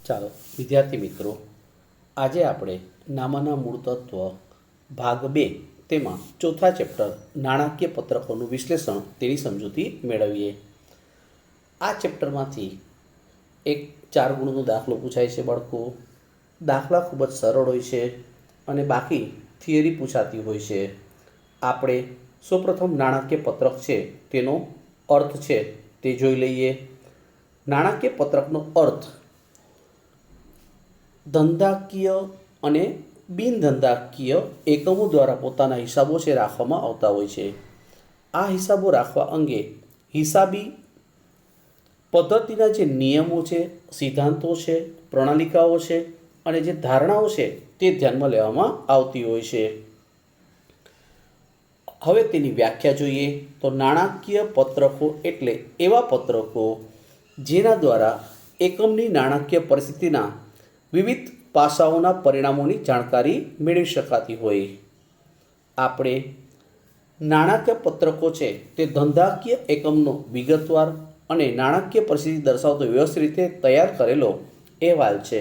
ચાલો વિદ્યાર્થી મિત્રો, આજે આપણે નામાના મૂળ તત્વ ભાગ 2 તેમાં ચોથા ચેપ્ટર નાણાકીય પત્રકોનું વિશ્લેષણ તેની સમજૂતી મેળવીએ. આ ચેપ્ટરમાંથી એક 4 ગુણનો દાખલો પૂછાય છે બાળકો. દાખલા ખૂબ જ સરળ હોય છે અને બાકી થિયરી પૂછાતી હોય છે. આપણે સૌપ્રથમ નાણાકીય પત્રક છે તેનો અર્થ છે તે જોઈ લઈએ. નાણાકીય પત્રકનો અર્થ ધંધાકીય અને બિનધંધાકીય એકમો દ્વારા પોતાના હિસાબો છે રાખવામાં આવતા હોય છે. આ હિસાબો રાખવા અંગે હિસાબી પદ્ધતિના જે નિયમો છે, સિદ્ધાંતો છે, પ્રણાલિકાઓ છે અને જે ધારણાઓ છે તે ધ્યાનમાં લેવામાં આવતી હોય છે. હવે તેની વ્યાખ્યા જોઈએ તો નાણાકીય પત્રકો એટલે એવા પત્રકો જેના દ્વારા એકમની નાણાકીય પરિસ્થિતિના વિવિધ પાસાઓના પરિણામોની જાણકારી મેળવી શકાતી હોય. આપણે નાણાકીય પત્રકો છે તે ધંધાકીય એકમનો વિગતવાર અને નાણાકીય પરિસ્થિતિ દર્શાવતો વ્યવસ્થિત રીતે તૈયાર કરેલો અહેવાલ છે.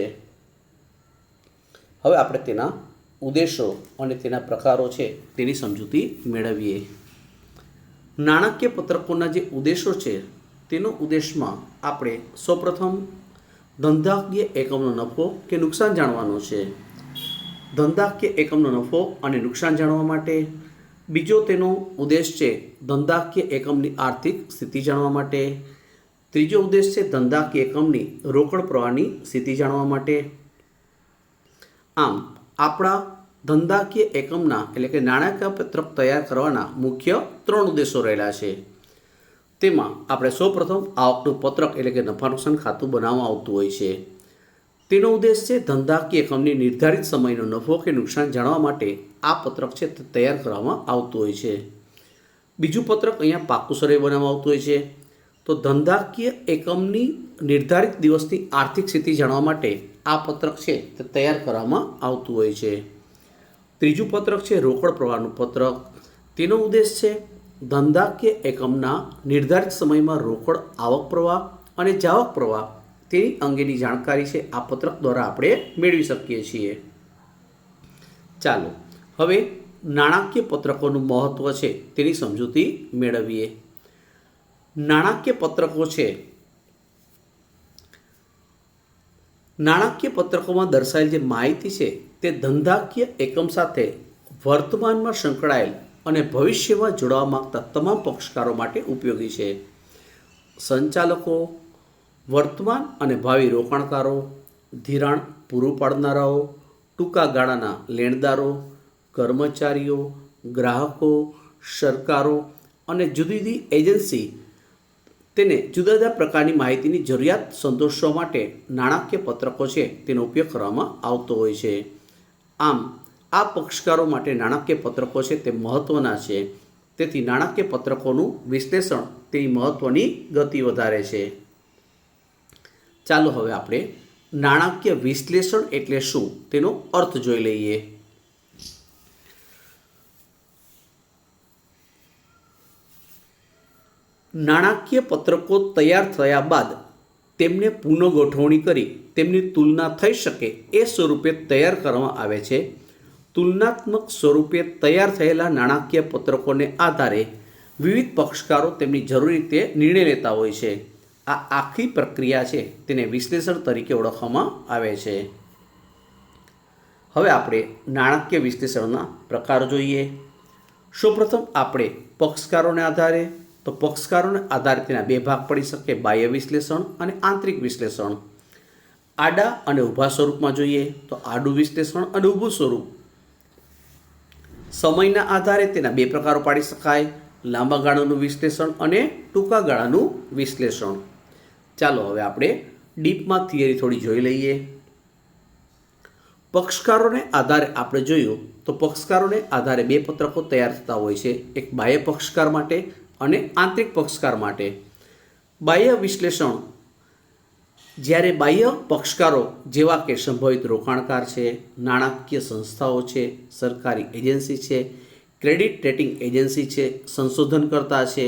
હવે આપણે તેના ઉદ્દેશો અને તેના પ્રકારો છે તેની સમજૂતી મેળવીએ. નાણાકીય પત્રકોના જે ઉદ્દેશો છે તેનો ઉદ્દેશમાં આપણે સૌપ્રથમ ધંધાકીય એકમનો નફો કે નુકસાન જાણવાનો છે. ધંધાકીય એકમનો નફો અને નુકસાન જાણવા માટે. બીજો તેનો ઉદ્દેશ છે ધંધાકીય એકમની આર્થિક સ્થિતિ જાણવા માટે. ત્રીજો ઉદ્દેશ છે ધંધાકીય એકમની રોકડ પ્રવાહની સ્થિતિ જાણવા માટે. આમ આપણા ધંધાકીય એકમના એટલે કે નાણાકીય પત્રક તૈયાર કરવાના મુખ્ય 3 ઉદ્દેશો રહેલા છે. તેમાં આપણે સૌપ્રથમ આવકનું પત્રક એટલે કે નફા નુકસાન ખાતું બનાવવામાં આવતું હોય છે. તેનો ઉદ્દેશ છે ધંધાકીય એકમની નિર્ધારિત સમયનો નફો કે નુકસાન જાણવા માટે આ પત્રક છે તે તૈયાર કરવામાં આવતું હોય છે. બીજું પત્રક અહીંયા પાકું સર્વે બનાવવામાં આવતું હોય છે. તો ધંધાકીય એકમની નિર્ધારિત દિવસની આર્થિક સ્થિતિ જાણવા માટે આ પત્રક છે તે તૈયાર કરવામાં આવતું હોય છે. ત્રીજું પત્રક છે રોકડ પ્રવાહનું પત્રક. તેનો ઉદ્દેશ છે ધંધાકીય એકમના નિર્ધારિત સમયમાં રોકડ આવક પ્રવાહ અને જાવક પ્રવાહ તેની અંગેની જાણકારી છે આ પત્રક દ્વારા આપણે મેળવી શકીએ છીએ. ચાલો હવે નાણાકીય પત્રકોનું મહત્ત્વ છે તેની સમજૂતી મેળવીએ. નાણાકીય પત્રકો છે નાણાકીય પત્રકોમાં દર્શાવેલ જે માહિતી છે તે ધંધાકીય એકમ સાથે વર્તમાનમાં સંકળાયેલ અને ભવિષ્યમાં જોડાવા માંગતા તમામ પક્ષકારો માટે ઉપયોગી છે. સંચાલકો, વર્તમાન અને ભાવિ રોકાણકારો, ધિરાણ પૂરું પાડનારાઓ, ટૂંકા ગાળાના લેણદારો, કર્મચારીઓ, ગ્રાહકો, સરકારો અને જુદી જુદી એજન્સી તેને જુદા જુદા પ્રકારની માહિતીની જરૂરિયાત સંતોષવા માટે નાણાકીય પત્રકો છે તેનો ઉપયોગ કરવામાં આવતો હોય છે. આમ આ પક્ષકારો માટે નાણાકીય પત્રકો છે તે મહત્ત્વના છે. તેથી નાણાકીય પત્રકોનું વિશ્લેષણ તેની મહત્ત્વની ગતિ વધારે છે. ચાલો હવે આપણે નાણાકીય વિશ્લેષણ એટલે શું તેનો અર્થ જોઈ લઈએ. નાણાકીય પત્રકો તૈયાર થયા બાદ તેમને પુનઃગોઠવણી કરી તેમની તુલના થઈ શકે એ સ્વરૂપે તૈયાર કરવામાં આવે છે. તુલનાત્મક સ્વરૂપે તૈયાર થયેલા નાણાકીય પત્રકોને આધારે વિવિધ પક્ષકારો તેમની જરૂરી રીતે નિર્ણય લેતા હોય છે. આ આખી પ્રક્રિયા છે તેને વિશ્લેષણ તરીકે ઓળખવામાં આવે છે. હવે આપણે નાણાકીય વિશ્લેષણના પ્રકાર જોઈએ. સૌપ્રથમ આપણે પક્ષકારોને આધારે તેના 2 ભાગ પડી શકે, બાહ્ય વિશ્લેષણ અને આંતરિક વિશ્લેષણ. આડા અને ઊભા સ્વરૂપમાં જોઈએ તો આડું વિશ્લેષણ અને ઊભું સ્વરૂપ. સમયના આધારે તેના 2 પ્રકારો પાડી શકાય, લાંબા ગાળાનું વિશ્લેષણ અને ટૂંકા ગાળાનું વિશ્લેષણ. ચાલો હવે આપણે ડીપમાં થિયરી થોડી જોઈ લઈએ. પક્ષકારોને આધારે આપણે જોયું તો પક્ષકારોને આધારે 2 પત્રકો તૈયાર થતા હોય છે, એક બાહ્ય પક્ષકાર માટે અને આંતરિક પક્ષકાર માટે. બાહ્ય વિશ્લેષણ જ્યારે બાહ્ય પક્ષકારો જેવા કે સંભવિત રોકાણકાર છે, નાણાકીય સંસ્થાઓ છે, સરકારી એજન્સી છે, ક્રેડિટ રેટિંગ એજન્સી છે, સંશોધનકર્તા છે,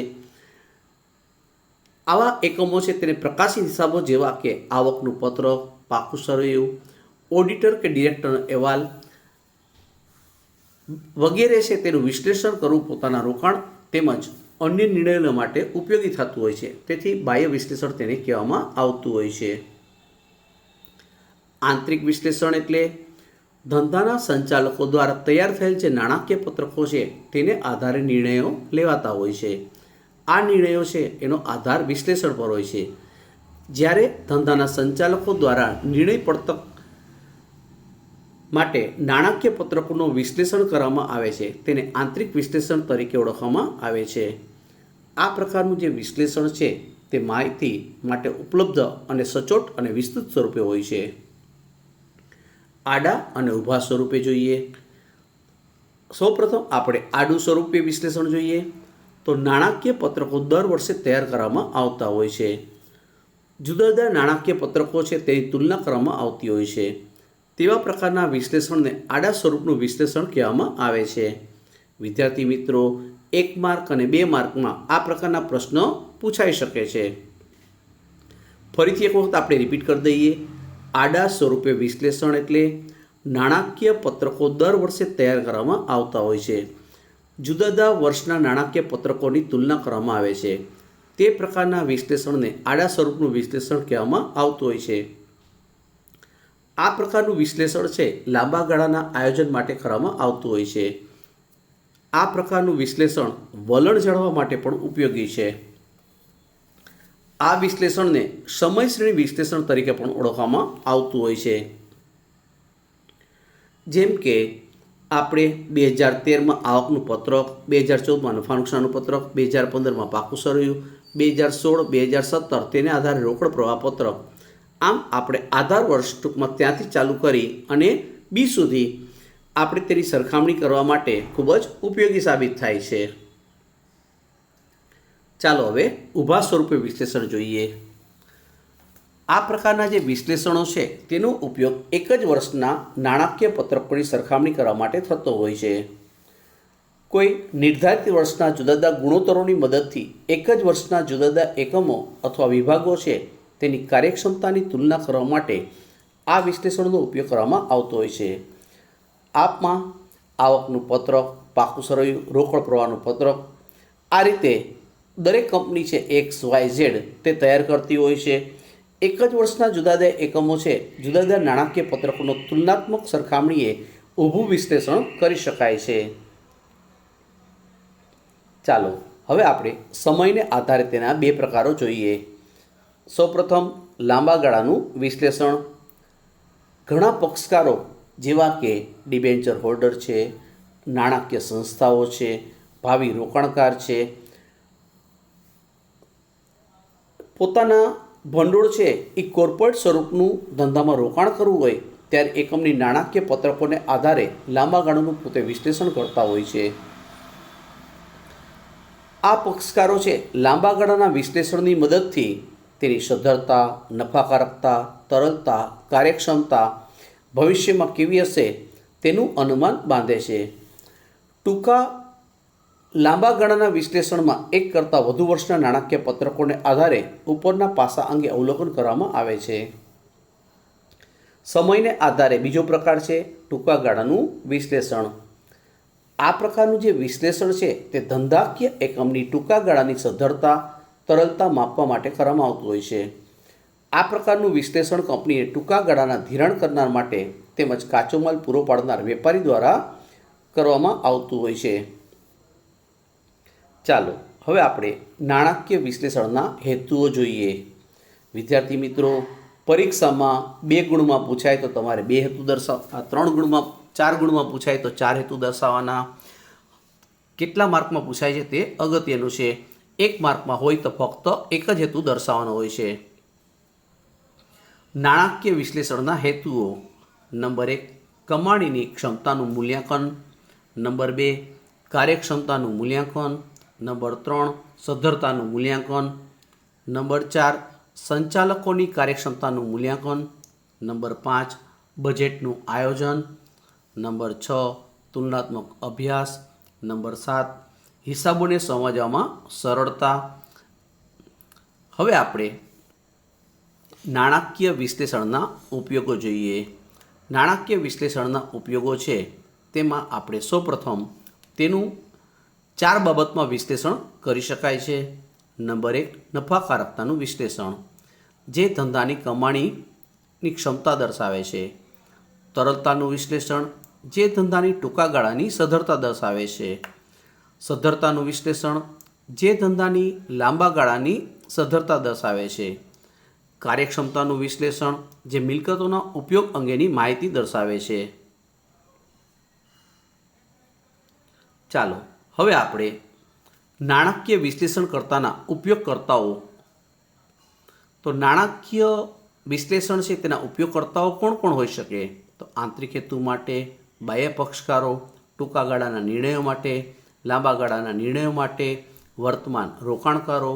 આવા એકમો છે તેને પ્રકાશિત હિસાબો જેવા કે આવકનું પત્રક, પાકું સરવૈયું, ઓડિટર કે ડિરેક્ટરનો અહેવાલ વગેરે છે તેનું વિશ્લેષણ કરવું પોતાના રોકાણ તેમજ અન્ય નિર્ણયો માટે ઉપયોગી થતું હોય છે. તેથી બાહ્ય વિશ્લેષણ તેને કહેવામાં આવતું હોય છે. આંતરિક વિશ્લેષણ એટલે ધંધાના સંચાલકો દ્વારા તૈયાર થયેલ જે નાણાકીય પત્રકો છે તેને આધારે નિર્ણયો લેવાતા હોય છે. આ નિર્ણયો છે એનો આધાર વિશ્લેષણ પર હોય છે. જ્યારે ધંધાના સંચાલકો દ્વારા નિર્ણય પડતર માટે નાણાકીય પત્રકોનું વિશ્લેષણ કરવામાં આવે છે તેને આંતરિક વિશ્લેષણ તરીકે ઓળખવામાં આવે છે. આ પ્રકારનું જે વિશ્લેષણ છે તે માહિતી માટે ઉપલબ્ધ અને સચોટ અને વિસ્તૃત સ્વરૂપે હોય છે. આડા અને ઊભા સ્વરૂપે જોઈએ. સૌપ્રથમ આપણે આડું સ્વરૂપે વિશ્લેષણ જોઈએ તો નાણાકીય પત્રકો દર વર્ષે તૈયાર કરવામાં આવતા હોય છે. જુદા જુદા નાણાકીય પત્રકો છે તેની તુલના કરવામાં આવતી હોય છે. તેવા પ્રકારના વિશ્લેષણને આડા સ્વરૂપનું વિશ્લેષણ કહેવામાં આવે છે. વિદ્યાર્થી મિત્રો, 1 માર્ક અને 2 માર્કમાં આ પ્રકારના પ્રશ્નો પૂછાઈ શકે છે. ફરીથી એક વખત આપણે રિપીટ કરી દઈએ. આડા સ્વરૂપે વિશ્લેષણ એટલે નાણાકીય પત્રકો દર વર્ષે તૈયાર કરવામાં આવતા હોય છે. જુદા જુદા વર્ષના નાણાકીય પત્રકોની તુલના કરવામાં આવે છે. તે પ્રકારના વિશ્લેષણને આડા સ્વરૂપનું વિશ્લેષણ કહેવામાં આવતું હોય છે. આ પ્રકારનું વિશ્લેષણ છે લાંબા ગાળાના આયોજન માટે કરવામાં આવતું હોય છે. આ પ્રકારનું વિશ્લેષણ વલણ જાળવવા માટે પણ ઉપયોગી છે. આ વિશ્લેષણને સમય શ્રેણી વિશ્લેષણ તરીકે પણ ઓળખવામાં આવતું હોય છે. જેમ કે આપણે 2013માં આવકનું પત્રક, 2014માં નફા નુકસાનનું પત્રક, 2015માં પાકું સરવૈયું, 2016, 2017 તેને આધારે રોકડ પ્રવાહ પત્રક. આમ આપણે આધાર વર્ષ ટૂંકમાં ત્યાંથી ચાલુ કરી અને બી સુધી આપણે તેની સરખામણી કરવા માટે ખૂબ જ ઉપયોગી સાબિત થાય છે. ચાલો હવે ઊભા સ્વરૂપે વિશ્લેષણ જોઈએ. આ પ્રકારના જે વિશ્લેષણો છે તેનો ઉપયોગ એક જ વર્ષના નાણાકીય પત્રકોની સરખામણી કરવા માટે થતો હોય છે. કોઈ નિર્ધારિત વર્ષના જુદા જુદા ગુણોત્તરોની મદદથી એક જ વર્ષના જુદા જુદા એકમો અથવા વિભાગો છે તેની કાર્યક્ષમતાની તુલના કરવા માટે આ વિશ્લેષણનો ઉપયોગ કરવામાં આવતો હોય છે. આપમાં આવકનું પત્રક, પાકું સરવૈયું, રોકડ પ્રવાહનું પત્રક, આ રીતે દરેક કંપની છે XYZ તે તૈયાર કરતી હોય છે. એક જ વર્ષના જુદા જુદા એકમો છે જુદા જુદા નાણાકીય પત્રકોનો તુલનાત્મક સરખામણીએ ઊભું વિશ્લેષણ કરી શકાય છે. ચાલો હવે આપણે સમયને આધારે તેના 2 પ્રકારો જોઈએ. સૌપ્રથમ લાંબા ગાળાનું વિશ્લેષણ. ઘણા પક્ષકારો જેવા કે ડિબેન્ચર હોલ્ડર છે, નાણાકીય સંસ્થાઓ છે, ભાવિ રોકાણકાર છે, પોતાના ભંડોળ છે એ કોર્પોરેટ સ્વરૂપનું ધંધામાં રોકાણ કરવું હોય ત્યારે એકમની નાણાકીય પત્રકોને આધારે લાંબા ગાળાનું પોતે વિશ્લેષણ કરતા હોય છે. આ પક્ષકારો છે લાંબા ગાળાના વિશ્લેષણની મદદથી તેની સદ્ધરતા, નફાકારકતા, તરલતા, કાર્યક્ષમતા ભવિષ્યમાં કેવી હશે તેનું અનુમાન બાંધે છે. ટૂંકા લાંબા ગાળાના વિશ્લેષણમાં એક કરતાં વધુ વર્ષના નાણાકીય પત્રકોને આધારે ઉપરના પાસા અંગે અવલોકન કરવામાં આવે છે. સમયને આધારે બીજો પ્રકાર છે ટૂંકા ગાળાનું વિશ્લેષણ. આ પ્રકારનું જે વિશ્લેષણ છે તે ધંધાકીય એકમની ટૂંકા ગાળાની સદ્ધરતા, તરલતા માપવા માટે કરવામાં આવતું હોય છે. આ પ્રકારનું વિશ્લેષણ કંપનીએ ટૂંકા ગાળાના ધિરાણ કરનાર માટે તેમજ કાચો માલ પૂરો પાડનાર વેપારી દ્વારા કરવામાં આવતું હોય છે. ચાલો હવે આપણે નાણાકીય વિશ્લેષણના હેતુઓ જોઈએ. વિદ્યાર્થી મિત્રો, પરીક્ષામાં 2 ગુણમાં પૂછાય તો તમારે 2 હેતુ દર્શાવવા, 3 ગુણમાં 4 ગુણમાં પૂછાય તો 4 હેતુ દર્શાવવાના. કેટલા માર્કમાં પૂછાય છે તે અગત્યનું છે. 1 માર્કમાં હોય તો ફક્ત એક જ હેતુ દર્શાવવાનો હોય છે. નાણાકીય વિશ્લેષણના હેતુઓ. નંબર 1, કમાણીની ક્ષમતાનું મૂલ્યાંકન. નંબર 2, કાર્યક્ષમતાનું મૂલ્યાંકન. નંબર 3, સદ્ધરતાનું મૂલ્યાંકન. નંબર 4, સંચાલકોની કાર્યક્ષમતાનું મૂલ્યાંકન. નંબર 5, બજેટનું આયોજન. નંબર 6, તુલનાત્મક અભ્યાસ. નંબર 7, હિસાબોને સમજવામાં સરળતા. હવે આપણે નાણાકીય વિશ્લેષણના ઉપયોગો જોઈએ. નાણાકીય વિશ્લેષણના ઉપયોગો છે તેમાં આપણે સૌપ્રથમ તેનું 4 બાબતમાં વિશ્લેષણ કરી શકાય છે. નંબર 1, નફાકારકતાનું વિશ્લેષણ, જે ધંધાની કમાણીની ક્ષમતા દર્શાવે છે. તરલતાનું વિશ્લેષણ, જે ધંધાની ટૂંકા ગાળાની સદ્ધરતા દર્શાવે છે. સદ્ધરતાનું વિશ્લેષણ, જે ધંધાની લાંબા ગાળાની સદ્ધરતા દર્શાવે છે. કાર્યક્ષમતાનું વિશ્લેષણ, જે મિલકતોના ઉપયોગ અંગેની માહિતી દર્શાવે છે. ચાલો હવે આપણે નાણાકીય વિશ્લેષણકર્તાના ઉપયોગકર્તાઓ, તો નાણાકીય વિશ્લેષણ છે તેના ઉપયોગકર્તાઓ કોણ કોણ હોઈ શકે? તો આંતરિક હેતુ માટે, બાહ્ય પક્ષકારો, ટૂંકા ગાળાના નિર્ણયો માટે, લાંબા ગાળાના નિર્ણયો માટે, વર્તમાન રોકાણકારો,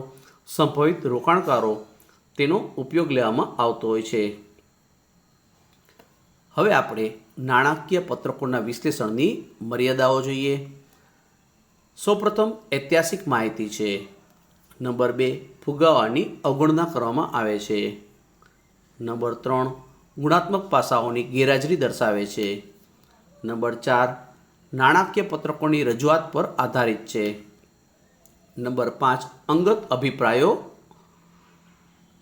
સંભવિત રોકાણકારો તેનો ઉપયોગ લેવામાં આવતો હોય છે. હવે આપણે નાણાકીય પત્રકોના વિશ્લેષણની મર્યાદાઓ જોઈએ. સૌપ્રથમ ઐતિહાસિક માહિતી છે. નંબર 2, ફુગાવાની અવગણના કરવામાં આવે છે. નંબર 3, ગુણાત્મક પાસાઓની ગેરહાજરી દર્શાવે છે. નંબર 4, નાણાકીય પત્રકોની રજૂઆત પર આધારિત છે. નંબર 5, અંગત અભિપ્રાયો.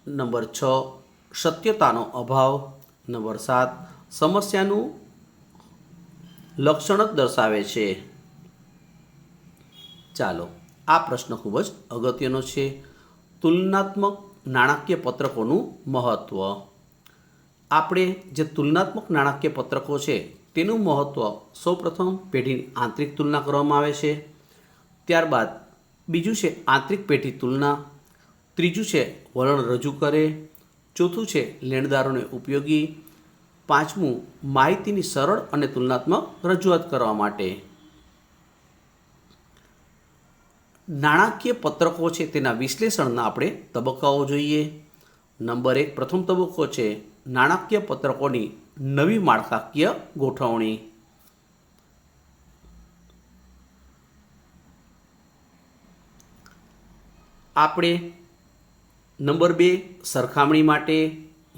નંબર 6, સત્યતાનો અભાવ. નંબર 7, સમસ્યાનું લક્ષણ જ દર્શાવે છે. ચાલો, આ પ્રશ્ન ખૂબ જ અગત્યનો છે. તુલનાત્મક નાણાકીય પત્રકોનું મહત્ત્વ. આપણે જે તુલનાત્મક નાણાકીય પત્રકો છે તેનું મહત્ત્વ સૌપ્રથમ પેઢીની આંતરિક તુલના કરવામાં આવે છે. ત્યારબાદ બીજું છે આંતરિક પેઢી તુલના. ત્રીજું છે વલણ રજૂ કરે. ચોથું છે લેણદારોને ઉપયોગી. પાંચમું માહિતીની સરળ અને તુલનાત્મક રજૂઆત કરવા માટે. નાણાકીય પત્રકો છે તેના વિશ્લેષણના આપણે તબક્કાઓ જોઈએ. નંબર 1, પ્રથમ તબક્કો છે નાણાકીય પત્રકોની નવી માળખાકીય ગોઠવણી. આપણે નંબર 2, સરખામણી માટે.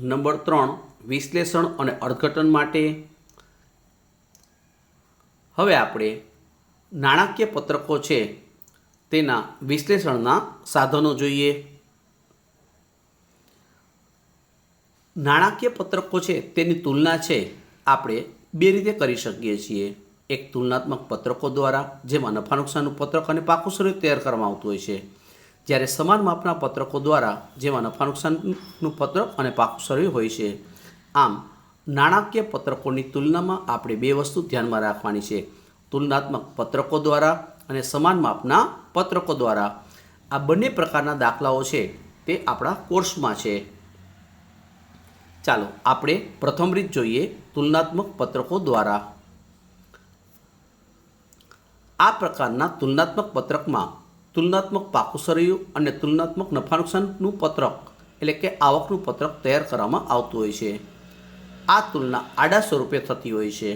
નંબર 3, વિશ્લેષણ અને અર્થઘટન માટે. હવે આપણે નાણાકીય પત્રકો છે તેના વિશ્લેષણના સાધનો જોઈએ. નાણાકીય પત્રકો છે તેની તુલના છે આપણે 2 રીતે કરી શકીએ છીએ. એક તુલનાત્મક પત્રકો દ્વારા, જેમાં નફા નુકસાનનું પત્રક અને પાકું સરળ તૈયાર કરવામાં આવતું હોય છે. જ્યારે સમાન માપના પત્રકો દ્વારા, જેમાં નફા નુકસાનનું પત્રક અને પાકું સરળ હોય છે. આમ નાણાકીય પત્રકોની તુલનામાં આપણે 2 વસ્તુ ધ્યાનમાં રાખવાની છે. તુલનાત્મક પત્રકો દ્વારા અને સમાન માપના પત્રકો દ્વારા. આ બંને પ્રકારના દાખલાઓ છે તે આપણા કોર્સમાં છે. ચાલો આપણે પ્રથમ રીત જોઈએ, તુલનાત્મક પત્રકો દ્વારા. આ પ્રકારના તુલનાત્મક પત્રકમાં તુલનાત્મક પાકું સરૈયું અને તુલનાત્મક નફા નુકસાનનું પત્રક એટલે કે આવકનું પત્રક તૈયાર કરવામાં આવતું હોય છે. આ તુલના આડા સ્વરૂપે થતી હોય છે.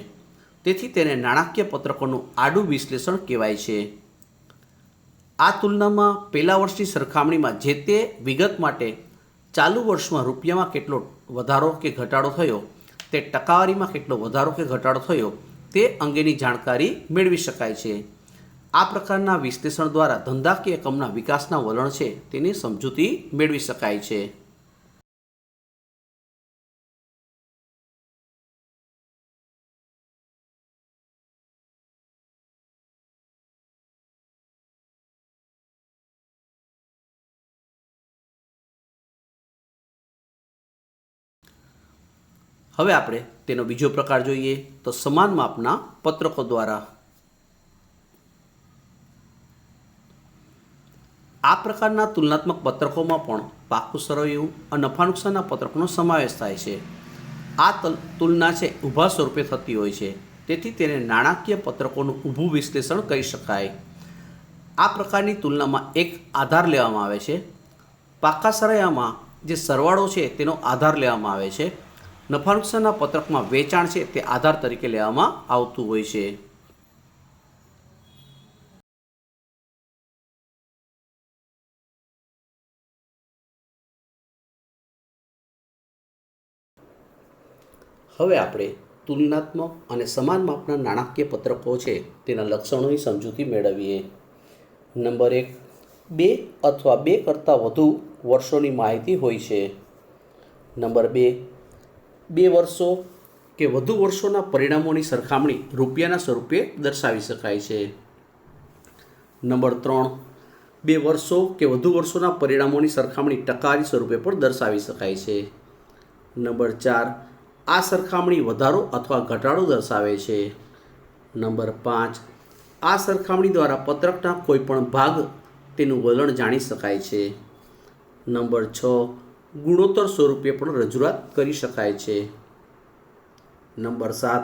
તેથી તેને નાણાકીય પત્રકોનું આડું વિશ્લેષણ કહેવાય છે. આ તુલનામાં પહેલા વર્ષની સરખામણીમાં જે તે વિગત માટે ચાલુ વર્ષમાં રૂપિયામાં કેટલો વધારો કે ઘટાડો થયો, તે ટકાવારીમાં કેટલો વધારો કે ઘટાડો થયો તે અંગેની જાણકારી મેળવી શકાય છે. આ પ્રકારના વિશ્લેષણ દ્વારા ધંધાકીય એકમના વિકાસના વલણ છે તેની સમજૂતી મેળવી શકાય છે. હવે આપણે તેનો બીજો પ્રકાર જોઈએ, તો સમાન માપના પત્રકો દ્વારા. આ પ્રકારના તુલનાત્મક પત્રકોમાં પણ પાકું સરવૈયું અને નફા નુકસાનના પત્રકોનો સમાવેશ થાય છે. આ તુલના છે ઊભા સ્વરૂપે થતી હોય છે. તેથી તેને નાણાકીય પત્રકોનું ઊભું વિશ્લેષણ કહી શકાય. આ પ્રકારની તુલનામાં એક આધાર લેવામાં આવે છે. પાકા સરવૈયામાં જે સરવાળો છે તેનો આધાર લેવામાં આવે છે. નફા નુકસાનના પત્રકમાં વેચાણ છે તે આધાર તરીકે લેવામાં આવતું હોય છે. હવે આપણે તુલનાત્મક અને સમાન માપના નાણાકીય પત્રકો છે તેના લક્ષણોની સમજૂતી મેળવીએ. નંબર 1, 2 અથવા 2 કરતાં વધુ વર્ષોની માહિતી હોય છે. નંબર 2, 2 વર્ષો કે વધુ વર્ષોના પરિણામોની સરખામણી રૂપિયાના સ્વરૂપે દર્શાવી શકાય છે. નંબર 3, 2 વર્ષો કે વધુ વર્ષોના પરિણામોની સરખામણી ટકાવારી સ્વરૂપે પણ દર્શાવી શકાય છે. નંબર 4, આ સરખામણી વધારો અથવા ઘટાડો દર્શાવે છે. નંબર 5, આ સરખામણી દ્વારા પત્રકના કોઈપણ ભાગ તેનું વલણ જાણી શકાય છે. નંબર 6, ગુણોત્તર સ્વરૂપે પણ રજૂઆત કરી શકાય છે. નંબર 7,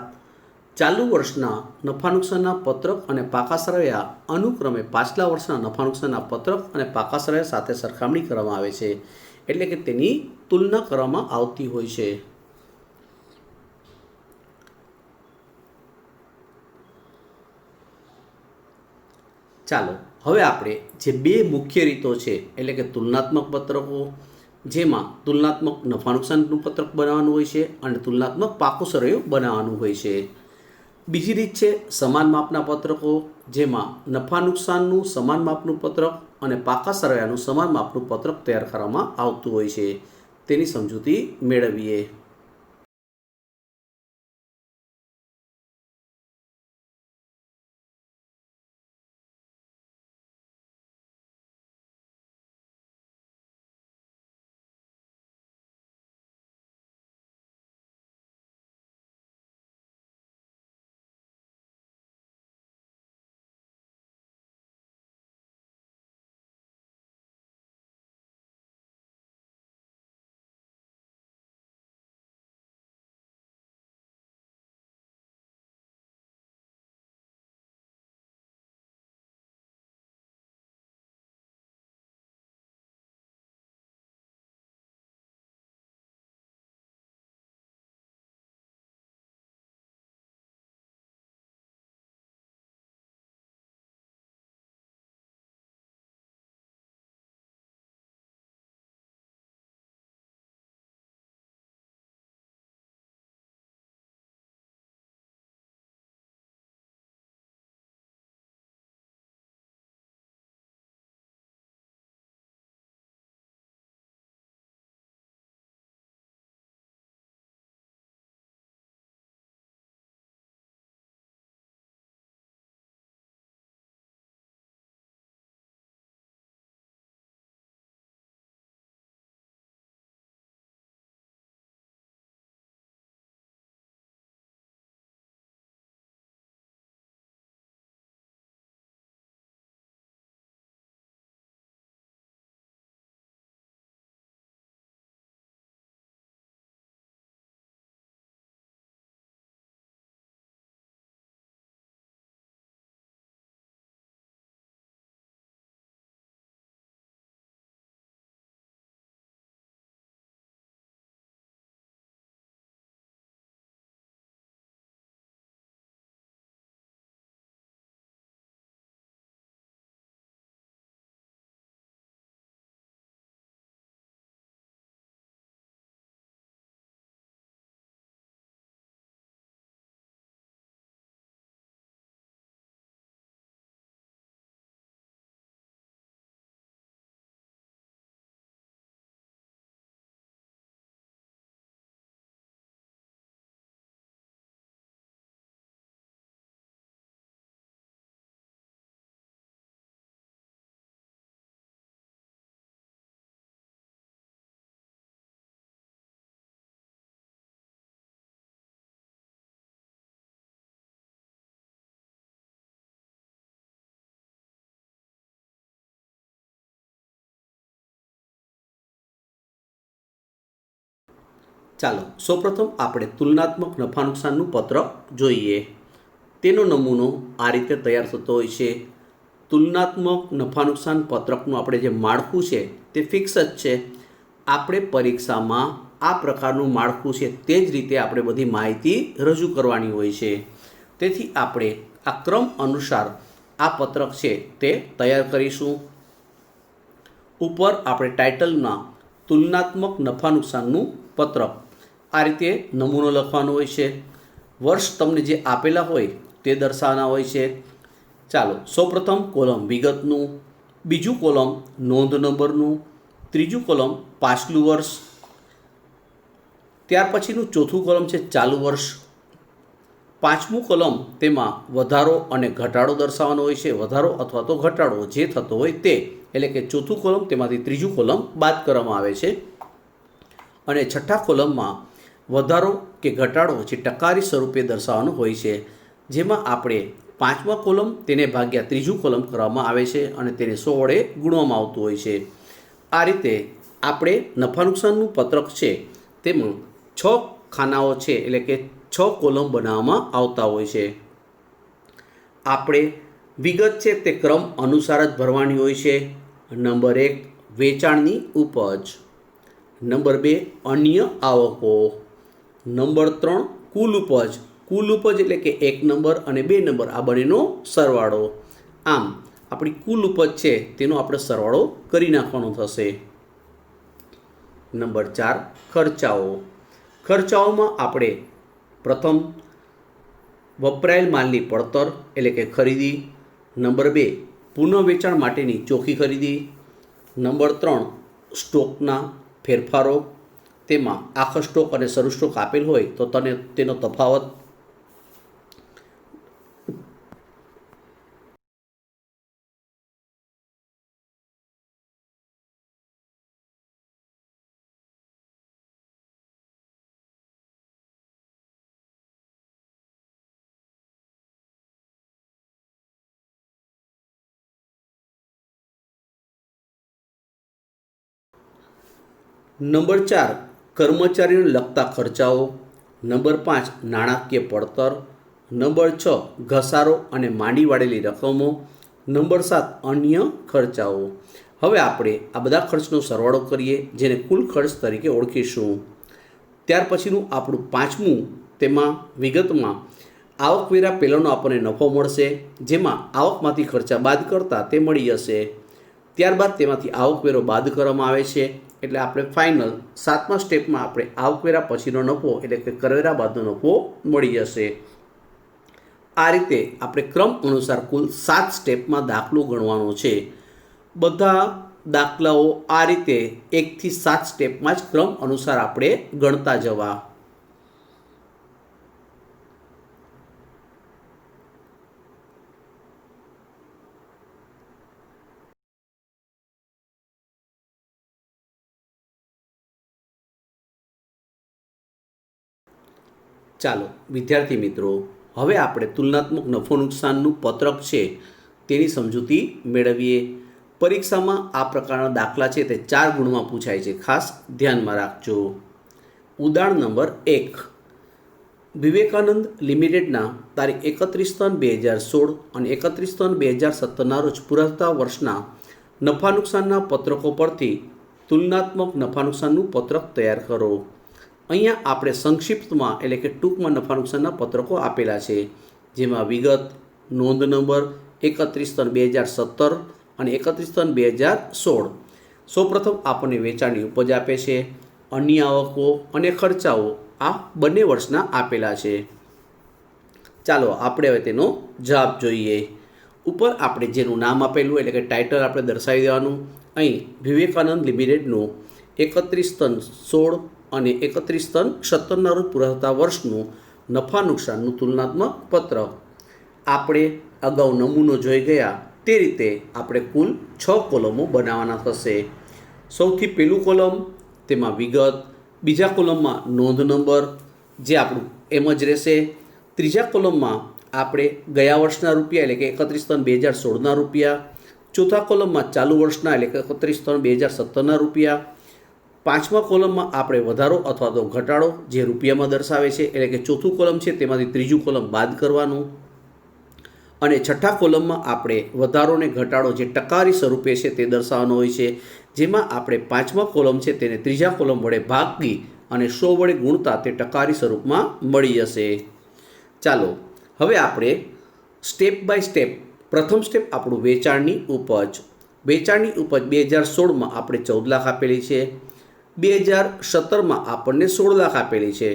ચાલુ વર્ષના નફા નુકસાનના પત્રક અને પાકા સરવૈયા અનુક્રમે પાછલા વર્ષના નફા નુકસાનના પત્રક અને પાકા સરવૈયા સાથે સરખામણી કરવામાં આવે છે, એટલે કે તેની તુલના કરવામાં આવતી હોય છે. ચાલો હવે આપણે જે 2 મુખ્ય રીતો છે, એટલે કે તુલનાત્મક પત્રકો, જેમાં તુલનાત્મક નફા નુકસાનનું પત્રક બનાવવાનું હોય છે અને તુલનાત્મક પાકો સરવૈયો બનાવવાનું હોય છે. બીજી રીત છે સમાન માપના પત્રકો, જેમાં નફા નુકસાનનું સમાન માપનું પત્રક અને પાકા સરવૈયાનું સમાન માપનું પત્રક તૈયાર કરવામાં આવતું હોય છે. તેની સમજૂતી મેળવીએ. ચાલો સૌપ્રથમ આપણે તુલનાત્મક નફા નુકસાનનું પત્રક જોઈએ. તેનો નમૂનો આ રીતે તૈયાર થતો હોય છે. તુલનાત્મક નફા નુકસાન પત્રકનું આપણે જે માળખું છે તે ફિક્સ જ છે. આપણે પરીક્ષામાં આ પ્રકારનું માળખું છે તે જ રીતે આપણે બધી માહિતી રજૂ કરવાની હોય છે. તેથી આપણે આ ક્રમ અનુસાર આ પત્રક છે તે તૈયાર કરીશું. ઉપર આપણે ટાઇટલમાં તુલનાત્મક નફા નુકસાનનું પત્રક આ રીતે નમૂનો લખવાનો હોય છે. વર્ષ તમને જે આપેલા હોય તે દર્શાવવાના હોય છે. ચાલો સૌપ્રથમ કોલમ વિગતનું, બીજું કોલમ નોંધ નંબરનું, ત્રીજું કોલમ પાછલું વર્ષ, ત્યાર પછીનું ચોથું કોલમ છે ચાલુ વર્ષ, પાંચમું કોલમ તેમાં વધારો અને ઘટાડો દર્શાવવાનો હોય છે. વધારો અથવા તો ઘટાડો જે થતો હોય તે, એટલે કે ચોથું કોલમ તેમાંથી ત્રીજું કોલમ બાદ કરવામાં આવે છે. અને છઠ્ઠા કોલમમાં વધારો કે ઘટાડો જે ટકારી સ્વરૂપે દર્શાવવાનો હોય છે, જેમાં આપણે પાંચમા કોલમ તેને ભાગ્યા ત્રીજું કોલમ કરવામાં આવે છે અને તેને 100 વડે ગુણવામાં આવતું હોય છે. આ રીતે આપણે નફા નુકસાનનું પત્રક છે તેમાં 6 ખાનાઓ છે, એટલે કે 6 કોલમ બનાવવામાં આવતા હોય છે. આપણે વિગત છે તે ક્રમ અનુસાર જ ભરવાની હોય છે. નંબર 1 વેચાણની ઉપજ, નંબર 2 અન્ય આવકો, નંબર 3 કુલ ઉપજ. કુલ ઉપજ એટલે કે 1 નંબર અને 2 નંબર આ બંનેનો સરવાળો. આમ આપણી કુલ ઉપજ છે તેનો આપણે સરવાળો કરી નાખવાનો થશે. નંબર 4 ખર્ચાઓ. ખર્ચાઓમાં આપણે પ્રથમ વપરાયેલ માલની પડતર એટલે કે ખરીદી, નંબર 2 પુનઃવેચાણ માટેની ચોખ્ખી ખરીદી, નંબર 3 સ્ટોકના ફેરફારો, તેમાં આખો સ્ટોક અને શરૂ સ્ટોક આપેલ હોય તો તેનો તફાવત, નંબર 4 કર્મચારીઓને લગતા ખર્ચાઓ, નંબર 5 નાણાકીય પડતર, નંબર 6 ઘસારો અને માંડી વાળેલી રકમો, નંબર 7 અન્ય ખર્ચાઓ. હવે આપણે આ બધા ખર્ચનો સરવાળો કરીએ, જેને કુલ ખર્ચ તરીકે ઓળખીશું. ત્યાર પછીનું આપણું પાંચમું, તેમાં વિગતમાં આવકવેરા પહેલાંનો આપણને નફો મળશે, જેમાં આવકમાંથી ખર્ચા બાદ કરતાં તે મળી જશે. ત્યારબાદ તેમાંથી આવકવેરો બાદ કરવામાં આવે છે, એટલે આપણે ફાઇનલ 7મા સ્ટેપમાં આપણે આવકવેરા પછીનો નફો એટલે કે કરવેરા બાદનો નફો મળી જશે. આ રીતે આપણે ક્રમ અનુસાર કુલ 7 સ્ટેપમાં દાખલો ગણવાનો છે. બધા દાખલાઓ આ રીતે 1 થી 7 સ્ટેપમાં જ ક્રમ અનુસાર આપણે ગણતા જવા. ચાલો વિદ્યાર્થી મિત્રો, હવે આપણે તુલનાત્મક નફો નુકસાનનું પત્રક છે તેની સમજૂતી મેળવીએ. પરીક્ષામાં આ પ્રકારના દાખલા છે તે 4 ગુણમાં પૂછાય છે, ખાસ ધ્યાનમાં રાખજો. ઉદાહરણ નંબર 1, વિવેકાનંદ લિમિટેડના તારીખ 31/3/2016 અને 31/3/2017ના રોજ પૂરા થતા વર્ષના નફા નુકસાનના પત્રકો પરથી તુલનાત્મક નફા નુકસાનનું પત્રક તૈયાર કરો. અહીંયા આપણે સંક્ષિપ્તમાં એટલે કે ટૂંકમાં નફા નુકસાનના પત્રકો આપેલા છે, જેમાં વિગત, નોંધ નંબર 31/3/2017 અને 31/3/2016. સૌપ્રથમ આપણને વેચાણની ઉપજ આપે છે, અન્ય આવકો અને ખર્ચાઓ આ બંને વર્ષના આપેલા છે. ચાલો આપણે હવે તેનો જવાબ જોઈએ. ઉપર આપણે જેનું નામ આપેલું એટલે કે ટાઇટલ આપણે દર્શાવી દેવાનું. અહીં વિવેકાનંદ લિમિટેડનું 31/3/16 અને 31/3/17ના રોજ પૂરા થતા વર્ષનું નફા નુકસાનનું તુલનાત્મક પત્રક. આપણે અગાઉ નમૂનો જોઈ ગયા તે રીતે આપણે કુલ 6 કોલમો બનાવવાના થશે. સૌથી પહેલું કોલમ તેમાં વિગત, બીજા કોલમમાં નોંધ નંબર જે આપણું એમ જ રહેશે, ત્રીજા કોલમમાં આપણે ગયા વર્ષના રૂપિયા એટલે કે 31/3/2016ના રૂપિયા, ચોથા કોલમમાં ચાલુ વર્ષના એટલે કે 31/3/2017ના રૂપિયા, પાંચમા કોલમમાં આપણે વધારો અથવા તો ઘટાડો જે રૂપિયામાં દર્શાવે છે એટલે કે ચોથું કોલમ છે તેમાંથી ત્રીજું કોલમ બાદ કરવાનું, અને છઠ્ઠા કોલમમાં આપણે વધારો અને ઘટાડો જે ટકાવારી સ્વરૂપે છે તે દર્શાવવાનો હોય છે, જેમાં આપણે પાંચમા કોલમ છે તેને ત્રીજા કોલમ વડે ભાગી અને 100 વડે ગુણતા તે ટકાવારી સ્વરૂપમાં મળી જશે. ચાલો હવે આપણે સ્ટેપ બાય સ્ટેપ. પ્રથમ સ્ટેપ આપણું વેચાણની ઉપજ. વેચાણની ઉપજ 2016માં આપણે 14 લાખ આપેલી છે. 2017માં આપણને 16 લાખ આપેલી છે.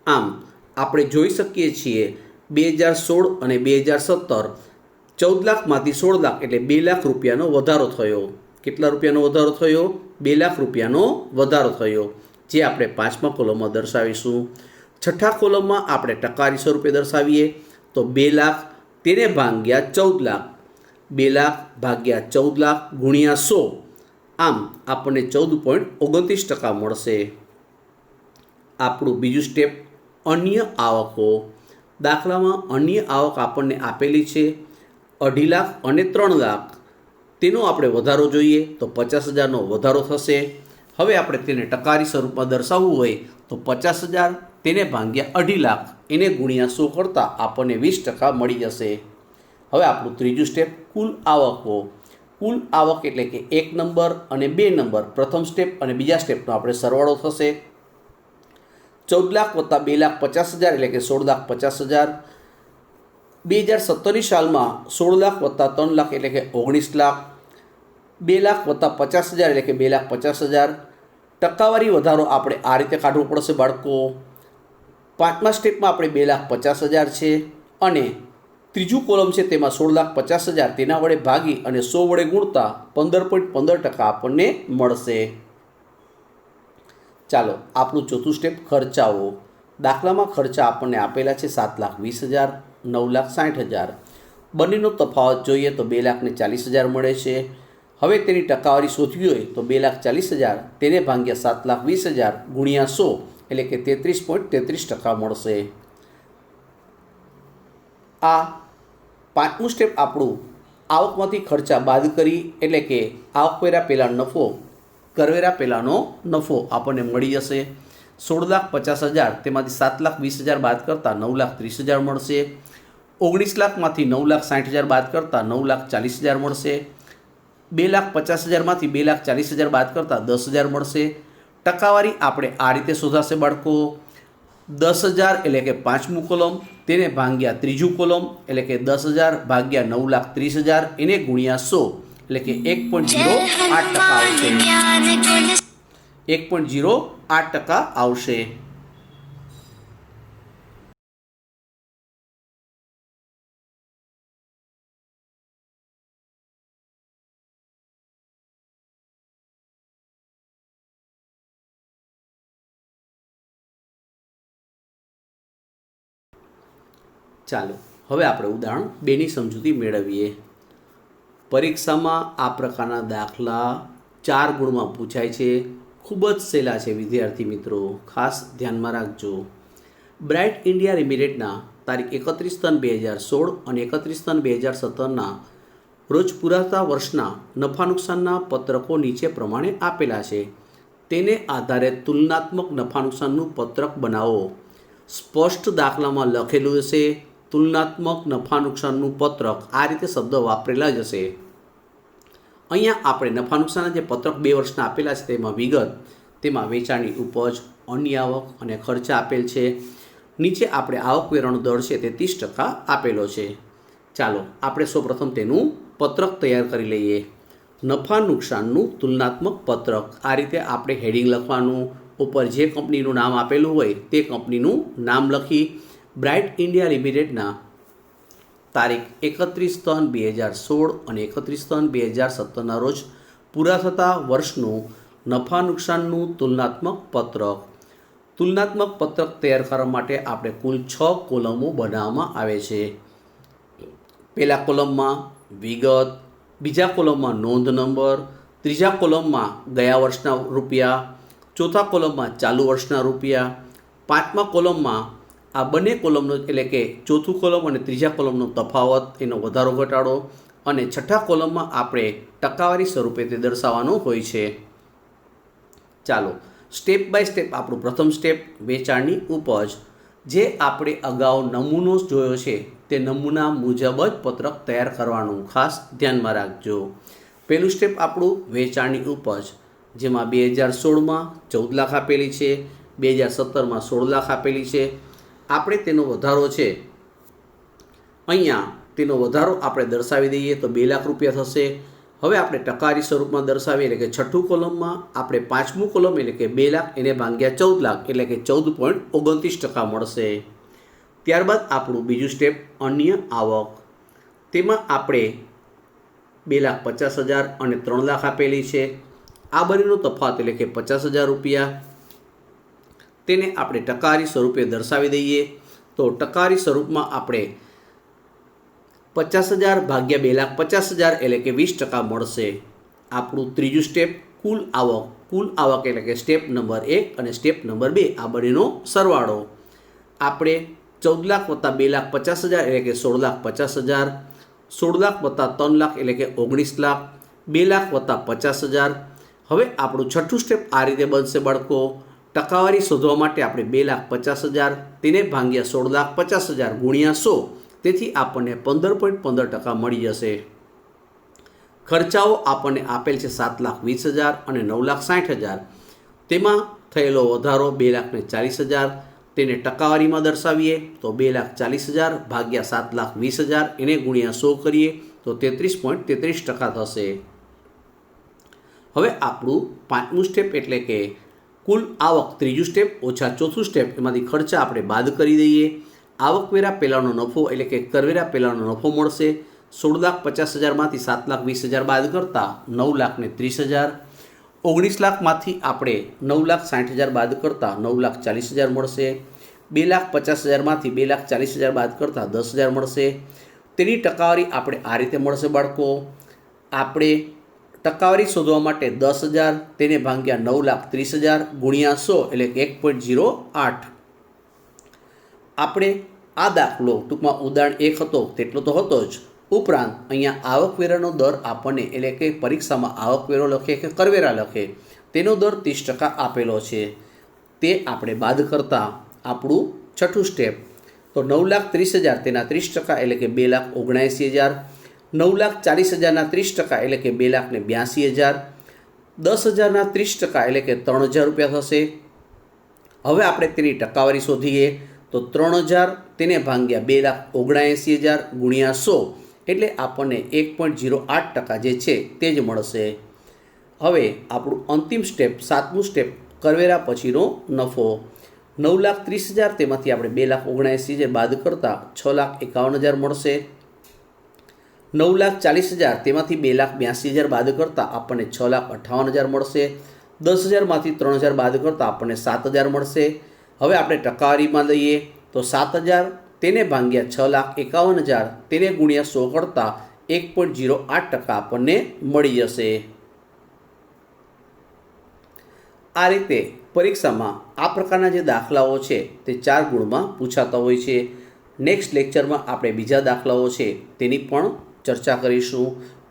આમ આપણે જોઈ શકીએ છીએ 2016 અને 2017 14 લાખમાંથી 16 લાખ એટલે 2 લાખ રૂપિયાનો વધારો થયો. કેટલા રૂપિયાનો વધારો થયો? 2 લાખ રૂપિયાનો વધારો થયો, જે આપણે 5મા કોલમમાં દર્શાવીશું. 6ઠ્ઠા કોલમમાં આપણે ટકાવારી સ્વરૂપે દર્શાવીએ તો 2 લાખ તેને ભાગ્યા 14 લાખ, 2 લાખ ભાગ્યા 14 લાખ ગુણ્યા 100, આમ આપણને 14.29% મળશે. આપણું બીજું સ્ટેપ અન્ય આવકો. દાખલામાં અન્ય આવક આપણને આપેલી છે 2.5 લાખ અને 3 લાખ. તેનો આપણે વધારો જોઈએ તો 50,000નો વધારો થશે. હવે આપણે તેને ટકાવારી સ્વરૂપમાં દર્શાવવું હોય તો 50,000 તેને ભાગ્યા 2.5 લાખ એને ગુણ્યા 100 કરતાં આપણને 20% મળી જશે. હવે આપણું ત્રીજું સ્ટેપ કુલ આવકો. કુલ આવક એટલે કે 1 નંબર અને 2 નંબર, પ્રથમ સ્ટેપ અને બીજા સ્ટેપનો આપણે સરવાળો થશે. 14 લાખ વત્તા 2,50,000 એટલે કે 16,50,000. 2017ની સાલમાં 16 લાખ વત્તા 3 લાખ એટલે કે 19 લાખ. 2 લાખ વત્તા 50,000 એટલે કે 2,50,000. ટકાવારી વધારો આપણે આ રીતે કાઢવો પડશે બાળકો. 5મા સ્ટેપમાં આપણે 2,50,000 છે અને ત્રીજું કોલમ છે તેમાં 16,50,000 તેના વડે ભાગી અને 100 વડે ગુણતા 15.15% આપણને મળશે. ચાલો આપણું ચોથું સ્ટેપ ખર્ચાઓ. દાખલામાં ખર્ચા આપણને આપેલા છે 7,20,000, 9,60,000. બંનેનો તફાવત જોઈએ તો 2,40,000 મળે છે. હવે તેની ટકાવારી શોધવી હોય તો 2,40,000 તેને ભાગ્યા 7,20,000 ગુણ્યા 100 એટલે કે 33.33% મળશે. આ 5મું સ્ટેપ આપણું આવકમાંથી ખર્ચા બાદ કરી એટલે કે આવકવેરા પહેલાં નફો, કરવેરા પહેલાંનો નફો આપણને મળી જશે. 16,50,000 તેમાંથી 7,20,000 બાદ કરતાં 9,30,000 મળશે. 19 લાખમાંથી 9,60,000 બાદ કરતાં 9,40,000 મળશે. 2,50,000માંથી 2,40,000 બાદ કરતાં 10,000 મળશે. ટકાવારી આપણે આ રીતે શોધાશે બાળકો. 10,000 એટલે કે 5મું કોલમ તેને ભાગ્યા ત્રીજું કોલમ એટલે કે 10,000 ભાગ્યા 9,30,000 એને ગુણ્યા 100 એટલે કે 1.08% આવશે. 1.08% આવશે. ચાલો હવે આપણે ઉદાહરણ 2ની સમજૂતી મેળવીએ. પરીક્ષામાં આ પ્રકારના દાખલા 4 ગુણમાં પૂછાય છે. ખૂબ જ સહેલા છે વિદ્યાર્થી મિત્રો, ખાસ ધ્યાનમાં રાખજો. બ્રાઇટ ઇન્ડિયા લિમિટેડના તારીખ 31/3/2016 અને 31/3/2017ના રોજ પૂરાતા વર્ષના નફા નુકસાનના પત્રકો નીચે પ્રમાણે આપેલા છે. તેને આધારે તુલનાત્મક નફા નુકસાનનું પત્રક બનાવો. સ્પષ્ટ દાખલામાં લખેલું હશે તુલનાત્મક નફા નુકસાનનું પત્રક, આ રીતે શબ્દ વાપરેલા જ હશે. અહીંયા આપણે નફા નુકસાનના જે પત્રક 2 વર્ષના આપેલા છે તેમાં વિગત, તેમાં વેચાણની ઉપજ, અન્ય આવક અને ખર્ચા આપેલ છે. નીચે આપણે આવકવેરાનો દર છે તે 30% આપેલો છે. ચાલો આપણે સૌપ્રથમ તેનું પત્રક તૈયાર કરી લઈએ. નફા નુકસાનનું તુલનાત્મક પત્રક, આ રીતે આપણે હેડિંગ લખવાનું, ઉપર જે કંપનીનું નામ આપેલું હોય તે કંપનીનું નામ લખી બ્રાઇટ ઇન્ડિયા લિમિટેડના તારીખ 31/3/2016 અને 31/3/2017ના રોજ પૂરા થતા વર્ષનું નફા નુકસાનનું તુલનાત્મક પત્રક. તુલનાત્મક પત્રક તૈયાર કરવા માટે આપણે કુલ 6 કોલમો બનાવવામાં આવે છે. પહેલા કોલમમાં વિગત, બીજા કોલમમાં નોંધ નંબર, ત્રીજા કોલમમાં ગયા વર્ષના રૂપિયા, ચોથા કોલમમાં ચાલુ વર્ષના રૂપિયા, 5મા કોલમમાં આ બંને કોલમનો એટલે કે ચોથું કોલમ અને ત્રીજા કોલમનો તફાવત, એનો વધારો ઘટાડો, અને 6ઠ્ઠા કોલમમાં આપણે ટકાવારી સ્વરૂપે તે દર્શાવવાનો હોય છે. ચાલો સ્ટેપ બાય સ્ટેપ. આપણું પ્રથમ સ્ટેપ વેચાણની ઉપજ, જે આપણે અગાઉ નમૂનો જોયો છે તે નમૂના મુજબ જ પત્રક તૈયાર કરવાનું, ખાસ ધ્યાનમાં રાખજો. પહેલું સ્ટેપ આપણું વેચાણની ઉપજ, જેમાં 2016માં 14 લાખ આપેલી છે, 2017માં 16 લાખ આપેલી છે. આપણે તેનો વધારો છે અહીંયા તેનો વધારો આપણે દર્શાવી દઈએ તો 2 લાખ રૂપિયા થશે. હવે આપણે ટકાવારી સ્વરૂપમાં દર્શાવીએ એટલે કે છઠ્ઠું કોલમમાં આપણે પાંચમું કોલમ એટલે કે 2 લાખ એને ભાગ્યા 14 લાખ એટલે કે 14.29% મળશે. ત્યારબાદ આપણું બીજું સ્ટેપ અન્ય આવક, તેમાં આપણે 2,50,000 અને 3 લાખ આપેલી છે. આ બંનેનો તફાવત એટલે કે 50,000 રૂપિયા, તેને આપણે ટકાવારી સ્વરૂપે દર્શાવી દઈએ. તો ટકાવારી સ્વરૂપમાં આપણે 50,000 ભાગ્યા 2,50,000 એટલે કે 20% મળશે. આપણું ત્રીજું સ્ટેપ કુલ આવક એટલે કે સ્ટેપ નંબર 1 અને સ્ટેપ નંબર 2 આ બંનેનો સરવાળો. આપણે 14 લાખ વત્તા 2,50,000 એટલે કે 16,50,000, 16 લાખ વત્તા 3 લાખ એટલે કે 19 લાખ, 2 લાખ વત્તા 50,000. હવે આપણું છઠ્ઠું સ્ટેપ આ રીતે બનશે બાળકો. ટકાવારી શોધવા માટે આપણે 2,50,000 તેને ભાગ્યા 16,50,000 ગુણ્યા 100, તેથી આપણને 15.15% મળી જશે. ખર્ચાઓ આપણને આપેલ છે 7,20,000 અને 9,60,000. તેમાં થયેલો વધારો 2,40,000, તેને ટકાવારીમાં દર્શાવીએ તો 2,40,000 ભાગ્યા 7,20,000 એને ગુણ્યા 100 કરીએ તો 33.33% થશે. હવે આપણું પાંચમું સ્ટેપ એટલે કે કુલ આવક ત્રીજું સ્ટેપ ઓછા ચોથું સ્ટેપ, એમાંથી ખર્ચા આપણે બાદ કરી દઈએ. આવકવેરા પહેલાંનો નફો એટલે કે કરવેરા પહેલાંનો નફો મળશે. 16,50,000માંથી 7,20,000 બાદ કરતાં 9,30,000. 19 લાખમાંથી આપણે 9,60,000 બાદ કરતાં 9,40,000 મળશે. 2,50,000માંથી 2,40,000 બાદ કરતાં 10,000 મળશે. તેની ટકાવારી આપણે આ રીતે મળશે બાળકો. આપણે ટકાવારી શોધવા માટે 10,000 તેને ભાગ્યા 9,30,000 ગુણ્યા 100 એટલે કે 1.08. આપણે આ દાખલો ટૂંકમાં ઉદાહરણ 1 હતો તેટલો તો હતો જ, ઉપરાંત અહીંયા આવકવેરાનો દર આપણને એટલે કે પરીક્ષામાં આવકવેરો લખે કે કરવેરા લખે તેનો દર 30% આપેલો છે. તે આપણે બાદ કરતાં આપણું છઠ્ઠું સ્ટેપ તો 9,30,000 તેના 30% એટલે કે 2,79,000, 9,40,000ના 30% એટલે કે 2,82,000, 10,000ના 30% એટલે કે 3,000 રૂપિયા થશે. હવે આપણે તેની ટકાવારી શોધીએ તો 3,000 તેને ભાગ્યા 2,79,000 ગુણ્યા 100 એટલે આપણને 1.08% જે છે તે જ મળશે. હવે આપણું અંતિમ સ્ટેપ સાતમું સ્ટેપ કરવેરા પછીનો નફો. 9,30,000 તેમાંથી આપણે 2,79,000 બાદ કરતાં 6,51,000 મળશે. 9,40,000 તેમાંથી 2,82,000 બાદ કરતાં આપણને 6,58,000 મળશે. 10,000માંથી 3,000 બાદ કરતાં આપણને 7,000 મળશે. હવે આપણે ટકાવારીમાં લઈએ તો 7,000 તેને ભાગ્યા 6,51,000 તેને ગુણ્યા 100 કરતાં 1.08% આપણને મળી જશે. આ રીતે પરીક્ષામાં આ પ્રકારના જે દાખલાઓ છે તે 4 ગુણમાં પૂછાતા હોય છે. નેક્સ્ટ લેક્ચરમાં આપણે બીજા દાખલાઓ છે તેની પણ ચર્ચા કરીશું.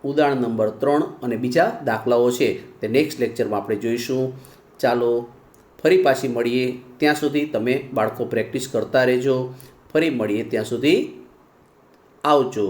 ઉદાહરણ નંબર 3 અને બીજા દાખલાઓ છે તે નેક્સ્ટ લેક્ચરમાં આપણે જોઈશું. ચાલો ફરી પાછી મળીએ. ત્યાં સુધી તમે બાળકો પ્રેક્ટિસ કરતા રહેજો. ફરી મળીએ ત્યાં સુધી આવજો.